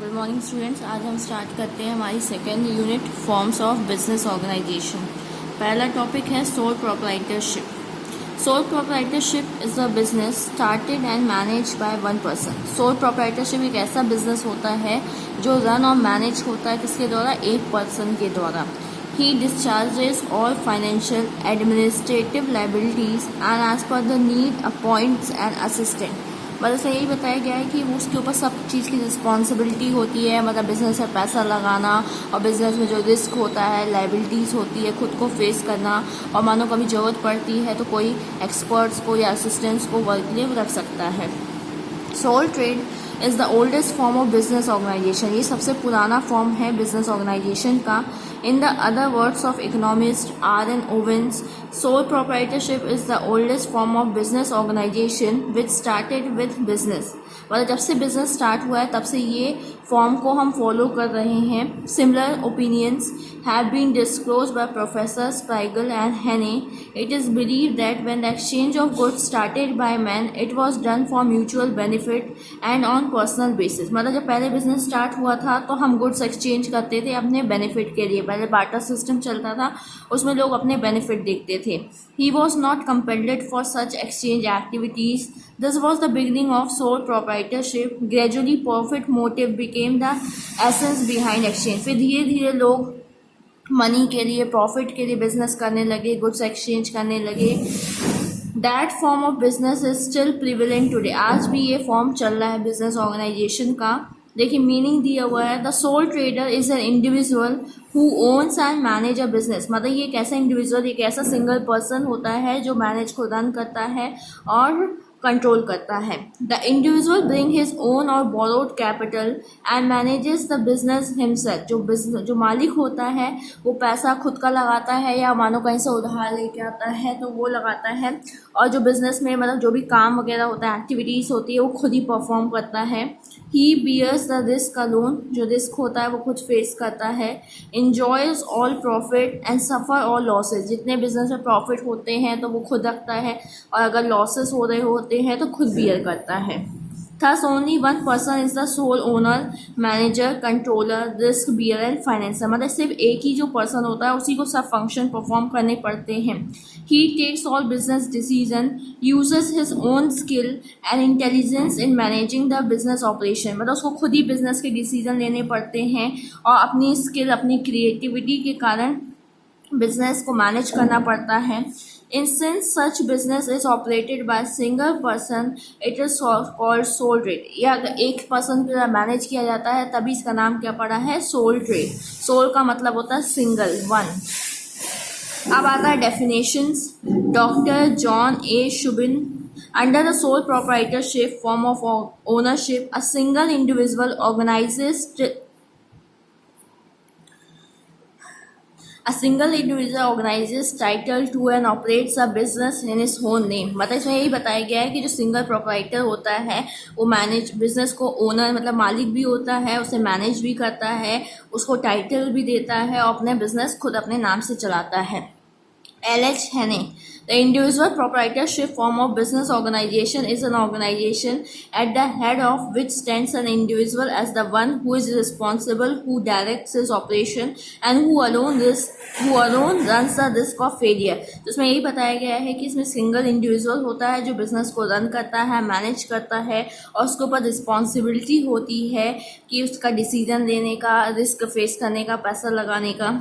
Good morning students. आज हम start करते हैं हमारी second unit forms of business organisation. पहला टॉपिक है sole proprietorship. Sole proprietorship is a business started and manage by one person. Sole proprietorship एक ऐसा बिजनेस होता है जो रन और मैनेज होता है किसके द्वारा? एक पर्सन के द्वारा। He discharges all financial, administrative liabilities and as per the need appoints an assistant। मतलब इसमें यही बताया गया है कि वो उसके ऊपर सब चीज़ की रिस्पॉन्सिबिलिटी होती है, मतलब बिजनेस में पैसा लगाना और बिजनेस में जो रिस्क होता है, लाइबिलिटीज़ होती है, खुद को फेस करना, और मानो कभी ज़रूरत पड़ती है तो कोई एक्सपर्ट्स को या असिस्टेंट्स को वर्क के लिए रख सकता है। Sole trade is the oldest form of business organisation. ये सबसे पुराना फॉर्म है बिजनेस ऑर्गेनाइजेशन का। In the other words of economist R.N. Owens, sole proprietorship is the oldest form of business organization which started with business। मतलब जब से business start हुआ है तब से ये फॉर्म को हम फॉलो कर रहे हैं। Similar opinions have been disclosed by Professor Spiegel and Henne। It is believed that when the exchange of goods started by men, it was done for mutual benefit and on personal basis। मतलब जब पहले business start हुआ था तो हम goods exchange करते थे अपने बेनिफिट के लिए। पहले बार्टर सिस्टम चलता था, उसमें लोग अपने बेनिफिट देखते थे। He was not compelled for such exchange activities। This was the beginning of sole proprietorship। Gradually profit motive became the essence behind exchange। फिर धीरे धीरे लोग मनी के लिए, प्रॉफिट के लिए बिजनेस करने लगे, गुड्स एक्सचेंज करने लगे। That form of business is still prevalent today. आज भी ये फॉर्म चल रहा है बिजनेस ऑर्गेनाइजेशन का। देखिए मीनिंग दिया हुआ है, the soul trader is an individual who owns and manage a business. मतलब ये एक ऐसा इंडिविजुअल, एक ऐसा सिंगल पर्सन होता है जो मैनेज को रन करता है और कंट्रोल करता है। The individual bring his own और borrowed capital and manages the business himself. जो मालिक होता है वो पैसा खुद का लगाता है या मानो कहीं से उधार लेके आता है तो वो लगाता है, और जो बिजनेस में मतलब जो भी काम वगैरह होता है, एक्टिविटीज़ होती है, वो खुद ही परफॉर्म करता है। ही बियर्स द रिस्क अलोन। जो रिस्क होता है वो खुद फेस करता है। Enjoys all profit and suffer all losses. जितने बिजनेस में प्रॉफिट होते हैं तो वो खुद रखता है, और अगर लॉसेस हो रहे होते हैं तो खुद बियर करता है। Thus only one person is the sole owner, manager, controller, risk bearer and financer। मतलब सिर्फ एक ही जो पर्सन होता है उसी को सब फंक्शन परफॉर्म करने पड़ते हैं। He takes all business decision, uses his own skill and intelligence in managing the business operation। मतलब उसको खुद ही बिजनेस के डिसीजन लेने पड़ते हैं और अपनी स्किल, अपनी क्रिएटिविटी के कारण बिजनेस को मैनेज करना पड़ता है। In since such business is operated by a single person, it is called sole trade। या अगर एक पर्सन के द्वारा मैनेज किया जाता है तभी इसका नाम क्या पड़ा है? Sole trade. सोल का मतलब होता है सिंगल, वन। अब आता है definitions. Doctor John A Shubin. Under the sole proprietorship form of ownership, a single individual organizes title to and operates a business in his own name। मतलब इसमें यही बताया गया है कि जो सिंगल प्रोप्राइटर होता है वो मैनेज बिजनेस को, ओनर मतलब मालिक भी होता है, उसे मैनेज भी करता है, उसको टाइटल भी देता है और अपने बिजनेस खुद अपने नाम से चलाता है। L.H. Henne। The individual proprietorship form of business organization is an organization at the head of which stands an individual as the one who is responsible, who directs his operation and who alone runs the risk of failure। तो इसमें यही बताया गया है कि इसमें single individual होता है जो बिजनेस को रन करता है, मैनेज करता है, और उसके ऊपर रिस्पॉन्सिबिलिटी होती है कि उसका डिसीजन लेने का, रिस्क फेस करने का, पैसा लगाने का।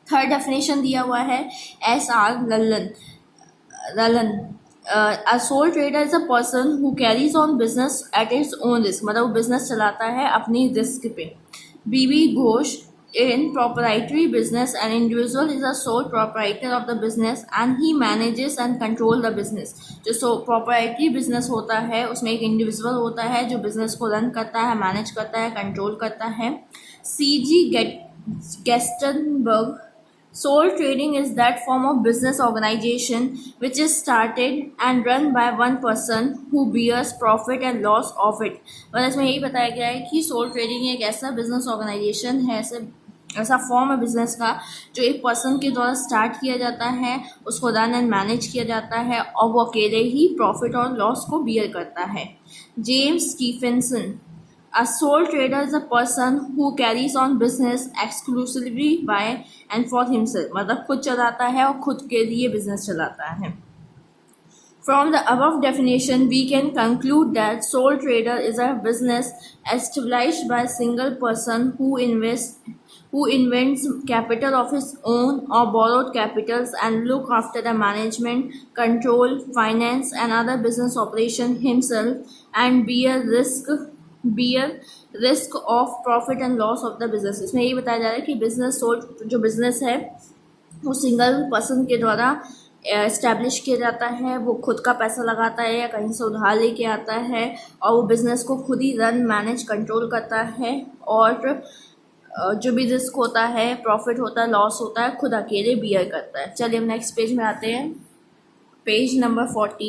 थर्ड डेफिनेशन दिया हुआ है S.R. Lalan. A sole trader is a person who carries on business at its own risk. मतलब वो बिजनेस चलाता है अपनी रिस्क पे। B.B. Ghosh. In proprietary business, an individual is a sole proprietor of the business and he manages and control the business। जो proprietary business होता है उसमें एक इंडिविजुअल होता है जो बिजनेस को रन करता है, मैनेज करता है, कंट्रोल करता है। C.G. Gestenberg। Sole trading is that form of business organization which is started and run by one person who bears profit and loss of it। मतलब इसमें यही बताया गया है कि सोल ट्रेडिंग एक ऐसा बिजनेस ऑर्गेनाइजेशन है, ऐसा फॉर्म है बिजनेस का जो एक पर्सन के द्वारा स्टार्ट किया जाता है, उसको रन एंड मैनेज किया जाता है और वो अकेले ही प्रॉफिट और लॉस को बियर करता है। James Stephenson. A sole trader is a person who carries on business exclusively by and for himself. मतलब खुद चलाता है और खुद के लिए business चलाता है. From the above definition, we can conclude that sole trader is a business established by a single person who invents capital of his own or borrowed capitals and look after the management, control, finance and other business operation himself and bear risk of profit and loss of the business. इसमें ये बताया जा रहा है कि business soul जो business है वो सिंगल पर्सन के द्वारा एस्टैब्लिश किया जाता है. वो खुद का पैसा लगाता है या कहीं से उधार लेके आता है और वो बिज़नेस को खुद ही रन मैनेज कंट्रोल करता है और जो भी रिस्क होता है, प्रॉफिट होता है, लॉस होता है, खुद अकेले बियर करता है. चलिए हम नेक्स्ट पेज में आते हैं. Page number 40.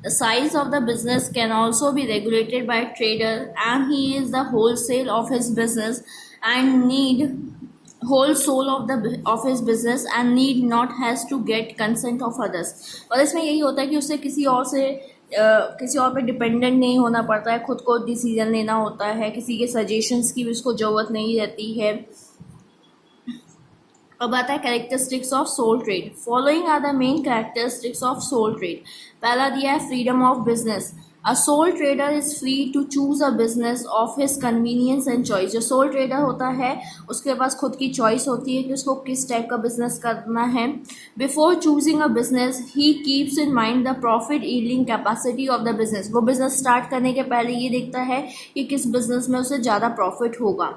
The size of the business can also be regulated by a trader and he is the wholesale of his business and need whole soul of his business and need not has to get consent of others. और इसमें यही होता है कि उसे किसी और पे डिपेंडेंट नहीं होना पड़ता है, खुद को डिसीजन लेना होता है, किसी के सजेशंस की भी उसको ज़रूरत नहीं रहती है. अब आता है characteristics of sole trade. Following are the main characteristics of sole trade. पहला दिया है freedom of business. A sole trader is free to choose a business of his convenience and choice. जो सोल ट्रेडर होता है उसके पास खुद की choice होती है कि उसको किस टाइप का बिजनेस करना है. Before choosing a business he keeps in mind the profit yielding capacity of the business. वो बिजनेस स्टार्ट करने के पहले ये देखता है कि किस बिजनेस में उसे ज़्यादा प्रॉफिट होगा.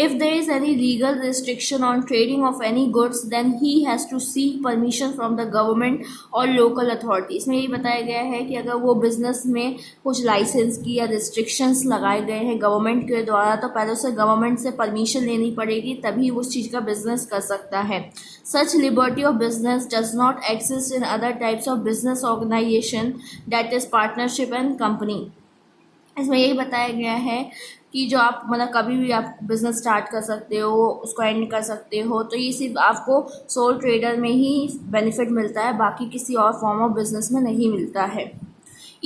If there is any legal restriction on trading of any goods, then he has to seek permission from the government or local authorities. इसमें यही बताया गया है कि अगर वो बिजनेस में कुछ लाइसेंस की या रिस्ट्रिक्शंस लगाए गए हैं गवर्नमेंट के द्वारा, तो पहले उसे गवर्नमेंट से परमिशन लेनी पड़ेगी, तभी वो उस चीज़ का बिजनेस कर सकता है. Such liberty of business does not exist in other types of business organization, that is partnership and company. इसमें यही बताया गया है कि जो आप मतलब कभी भी आप बिज़नेस स्टार्ट कर सकते हो, उसको एंड कर सकते हो, तो ये सिर्फ आपको सोल ट्रेडर में ही बेनिफिट मिलता है, बाकी किसी और फॉर्म ऑफ बिजनेस में नहीं मिलता है.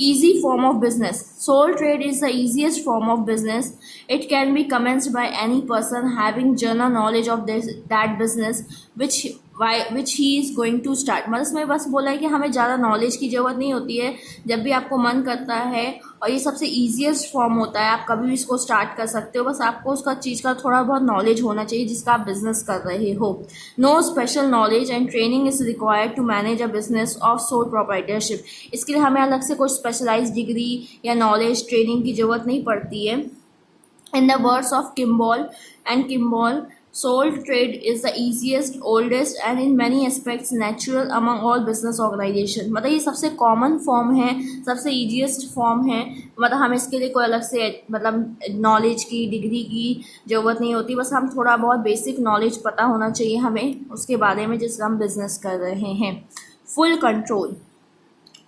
Easy form of business. Sole trade is the easiest form of business. It can be commenced by any person having general knowledge of that business which he is going to start. मतलब इसमें बस बोला है कि हमें ज़्यादा knowledge की ज़रूरत नहीं होती है. जब भी आपको मन करता है, और ये सबसे ईजीएस्ट फॉर्म होता है, आप कभी भी इसको स्टार्ट कर सकते हो. बस आपको उसका चीज़ का थोड़ा बहुत नॉलेज होना चाहिए जिसका आप बिजनेस कर रहे हो. No special knowledge and training is required to manage a business of sole proprietorship. इसके लिए हमें अलग से कोई स्पेशलाइज्ड डिग्री या नॉलेज ट्रेनिंग की ज़रूरत नहीं पड़ती है. In the words of Kimball, sole trade is the easiest, oldest and in many aspects natural among all business organization. मतलब ये सबसे कॉमन फॉर्म है, सबसे ईजीएस्ट फॉर्म है. मतलब हम इसके लिए कोई अलग से मतलब नॉलेज की डिग्री की ज़रूरत नहीं होती. बस हम थोड़ा बहुत बेसिक नॉलेज पता होना चाहिए हमें उसके बारे में जिसका हम बिजनेस कर रहे हैं. Full control.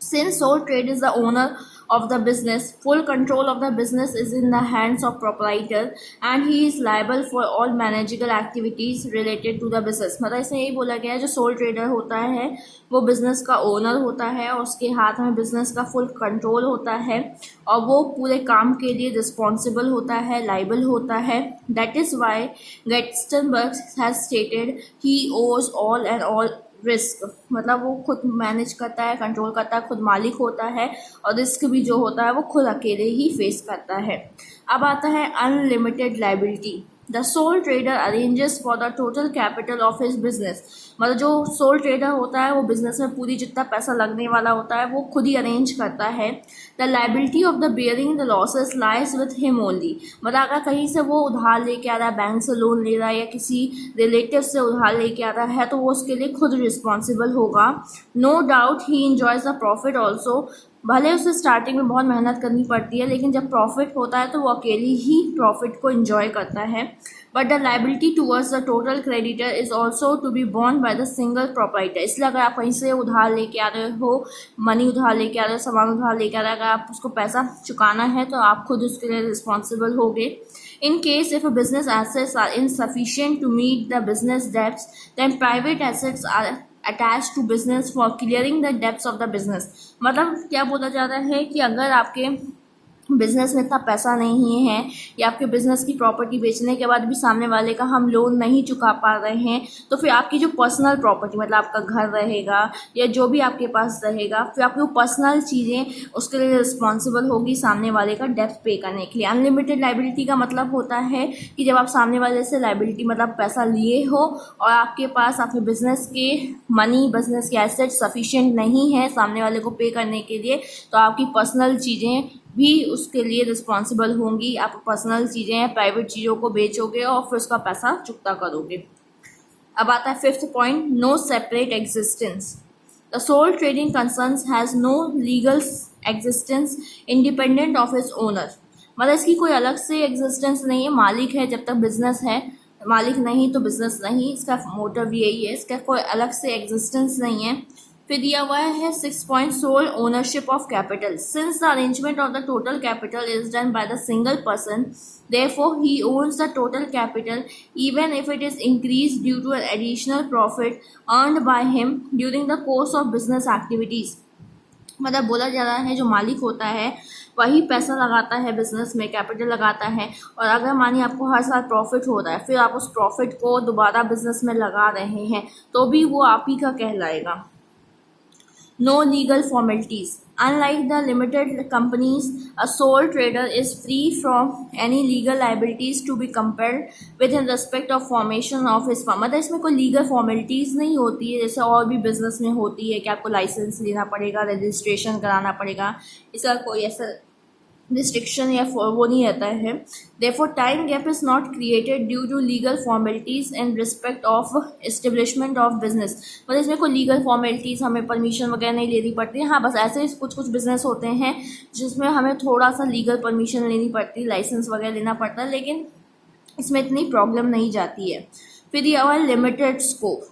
Since sole trade is the owner of the business, full control of the business is in the hands of proprietor and he is liable for all managerial activities related to the business. मतलब इसमें यही बोला गया है जो sole trader होता है वो बिजनेस का ओनर होता है और उसके हाथ में बिजनेस का फुल कंट्रोल होता है और वो पूरे काम के लिए रिस्पॉन्सिबल होता है, लाइबल होता है. That is why Gerstenberg has stated he owes all and all risk. मतलब वो खुद मैनेज करता है, कंट्रोल करता है, खुद मालिक होता है और रिस्क भी जो होता है वो खुद अकेले ही फेस करता है. अब आता है unlimited liability. The soul trader arranges for the total capital of his business. मतलब जो सोल ट्रेडर होता है वो बिजनेस में पूरी जितना पैसा लगने वाला होता है वो खुद ही अरेंज करता है. The liability of the bearing the losses lies with him only. मतलब अगर कहीं से वो उधार लेके आ रहा है, बैंक से लोन ले रहा है या किसी रिलेटिव से उधार लेके आ रहा है, तो वो उसके लिए खुद रिस्पॉन्सिबल होगा. No doubt he enjoys the profit also. भले उसे स्टार्टिंग में बहुत मेहनत करनी पड़ती है, लेकिन जब प्रॉफिट होता है तो वो अकेले ही प्रॉफिट को एंजॉय करता है. But the liability towards the total creditor is also to be borne by the single proprietor. इसलिए अगर आप कहीं से उधार लेके आ रहे हो, मनी उधार लेके आ रहे हो, सामान उधार लेके आ रहे हो, अगर आप उसको पैसा चुकाना है तो आप खुद उसके लिए रिस्पॉन्सिबल होगे. In case if a business assets are insufficient to meet the business debts, then private assets are attached to business for clearing the debts of the business. मतलब क्या बोला जाता है कि अगर आपके बिजनेस में इतना पैसा नहीं है या आपके बिजनेस की प्रॉपर्टी बेचने के बाद भी सामने वाले का हम लोन नहीं चुका पा रहे हैं, तो फिर आपकी जो पर्सनल प्रॉपर्टी मतलब आपका घर रहेगा या जो भी आपके पास रहेगा, फिर आपकी वो पर्सनल चीज़ें उसके लिए रिस्पॉन्सिबल होगी सामने वाले का डेप्थ पे करने के लिए। अनलिमिटेड लाइबिलिटी का मतलब होता है कि जब आप सामने वाले से लाइबिलिटी मतलब पैसा लिए हो और आपके पास आपके बिजनेस के मनी, बिजनेस के एसेट सफिशिएंट नहीं है सामने वाले को पे करने के लिए, तो आपकी पर्सनल चीज़ें भी उसके लिए रिस्पॉन्सिबल होंगी। आप पर्सनल चीज़ें हैं, प्राइवेट चीज़ों को बेचोगे और फिर उसका पैसा चुकता करोगे। अब आता है fifth point, no separate existence. The sole trading concerns has no legal existence independent of its owner. मतलब इसकी कोई अलग से एग्जिस्टेंस नहीं है, मालिक है जब तक बिजनेस है, मालिक नहीं तो बिजनेस नहीं, इसका मोटिव यही है, इसका कोई अलग से एग्जिस्टेंस नहीं है। फिर दिया हुआ है 6 point, sole ownership of capital. Since the arrangement of the total capital is done by the single person, therefore he owns the total capital even if it is increased due to an additional profit earned by him during the course of business activities। मतलब बोला जा रहा है जो मालिक होता है वही पैसा लगाता है बिजनेस में, कैपिटल लगाता है, और अगर मानिए आपको हर साल प्रॉफिट हो रहा है फिर आप उस प्रॉफिट को दोबारा बिजनेस में लगा रहे हैं तो भी वो आप ही का कहलाएगा। No legal formalities. Unlike the limited companies, a sole trader is free from any legal liabilities to be compelled with in respect of formation of his firm। मतलब इसमें कोई लीगल फॉर्मेलिटीज़ नहीं होती है जैसे और भी बिजनेस में होती है कि आपको लाइसेंस लेना पड़ेगा, रजिस्ट्रेशन कराना पड़ेगा, इसका कोई ऐसा रिस्ट्रिक्शन या वो नहीं रहता है। Therefore, time gap is not created due to legal formalities in respect of establishment of business। मतलब इसमें कोई लीगल फॉर्मेलिटीज़ हमें परमिशन वगैरह नहीं लेनी पड़ती है। हाँ, बस ऐसे कुछ कुछ बिजनेस होते हैं जिसमें हमें थोड़ा सा लीगल परमिशन लेनी पड़ती है, लाइसेंस वगैरह लेना पड़ता है, लेकिन इसमें इतनी प्रॉब्लम नहीं जाती है। फिर ये और limited scope.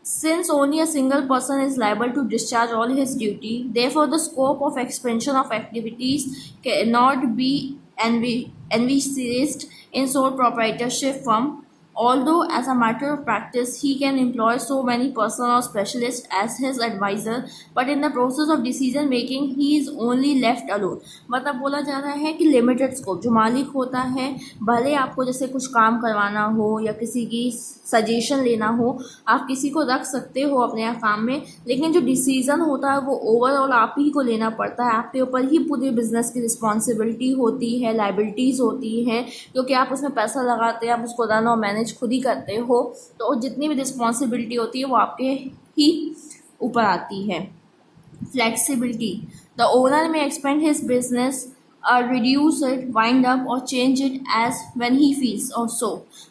Since only a single person is liable to discharge all his duty, therefore the scope of expansion of activities cannot be envisaged in sole proprietorship firm, although as a matter of practice he can employ so many persons or specialists as his advisor, but in the process of decision making he is only left alone। मतलब बोला जा रहा है कि limited scope, जो मालिक होता है भले आपको जैसे कुछ काम करवाना हो या किसी की सजेशन लेना हो, आप किसी को रख सकते हो अपने काम में, लेकिन जो डिसीज़न होता है वो ओवरऑल आप ही को लेना पड़ता है। आपके ऊपर ही पूरी बिजनेस की रिस्पॉन्सिबिलिटी होती है, लाइबिलिटीज़ होती है, क्योंकि आप उसमें पैसा लगाते हैं, आप उसको रन और मैनेज खुद ही करते हो, तो जितनी भी रिस्पॉन्सिबिलिटी होती है वो आपके ही ऊपर आती है। फ्लेक्सिबिलिटी। द ओनर में expand his business reduce it, wind up और change it as when he feels or so।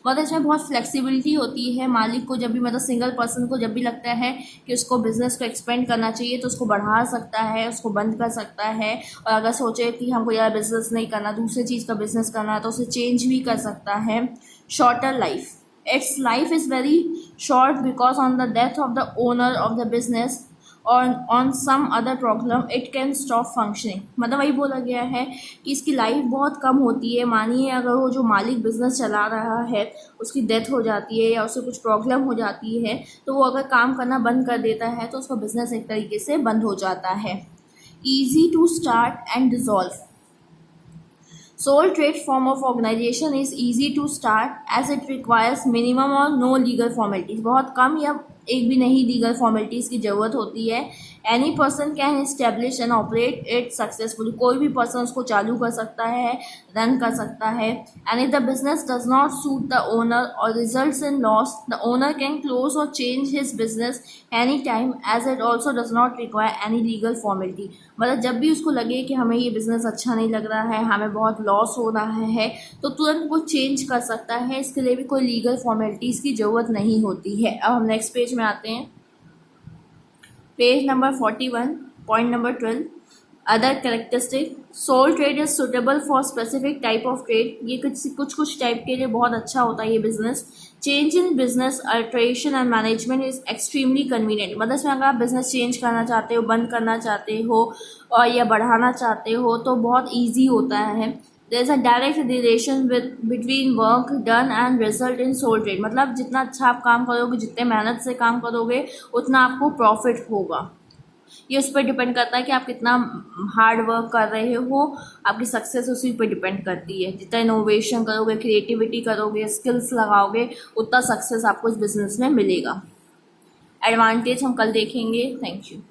मतलब इसमें बहुत फ्लेक्सिबिलिटी होती है मालिक को, जब भी मतलब सिंगल पर्सन को जब भी लगता है कि उसको बिजनेस को एक्सपेंड करना चाहिए तो उसको बढ़ा सकता है, उसको बंद कर सकता है, और अगर सोचे कि हमको यार बिजनेस नहीं करना, दूसरी चीज़ का बिजनेस करना है, तो उसे चेंज भी कर सकता है। Shorter life. Its life is very short because on the death of the owner of the business और on some other problem it can stop functioning. मतलब वही बोला गया है कि इसकी लाइफ बहुत कम होती है। मानिए अगर वो जो मालिक बिजनेस चला रहा है उसकी डेथ हो जाती है या उससे कुछ प्रॉब्लम हो जाती है तो वो अगर काम करना बंद कर देता है तो उसका बिजनेस एक तरीके से बंद हो जाता है। Easy to start and dissolve. Sole trade form of organization is easy to start as it requires minimum or no legal formalities। बहुत कम या एक भी नहीं लीगल फॉर्मेलिटीज़ की ज़रूरत होती है। Any person can establish and operate it successfully. कोई भी पर्सन उसको चालू कर सकता है, रन कर सकता है। And if the business does not suit the owner और results in loss, the owner can close और change his business any time as it also does not require any legal formality. मतलब जब भी उसको लगे कि हमें ये बिज़नेस अच्छा नहीं लग रहा है, हमें बहुत लॉस हो रहा है, तो तुरंत वो चेंज कर सकता है। इसके लिए भी कोई लीगल फॉर्मेलिटीज़ की ज़रूरत नहीं होती है। अब हम नेक्स्ट पेज में आते हैं, page number 41, point number 12, other characteristic. Sole trade is suitable for specific type of trade. ये कुछ टाइप के लिए बहुत अच्छा होता है ये business. Change in business alteration and management is extremely convenient. मतलब इसमें अगर आप बिजनेस चेंज करना चाहते हो, बंद करना चाहते हो और या बढ़ाना चाहते हो तो बहुत ईजी होता है। There is a direct relation between work done and result in sole trade। मतलब जितना अच्छा आप काम करोगे, जितने मेहनत से काम करोगे उतना आपको प्रॉफिट होगा। ये उस पर डिपेंड करता है कि आप कितना हार्ड वर्क कर रहे हो, आपकी सक्सेस उसी पर डिपेंड करती है। जितना इनोवेशन करोगे, क्रिएटिविटी करोगे, स्किल्स लगाओगे, उतना सक्सेस आपको इस बिजनेस में मिलेगा। एडवांटेज हम कल देखेंगे। Thank you.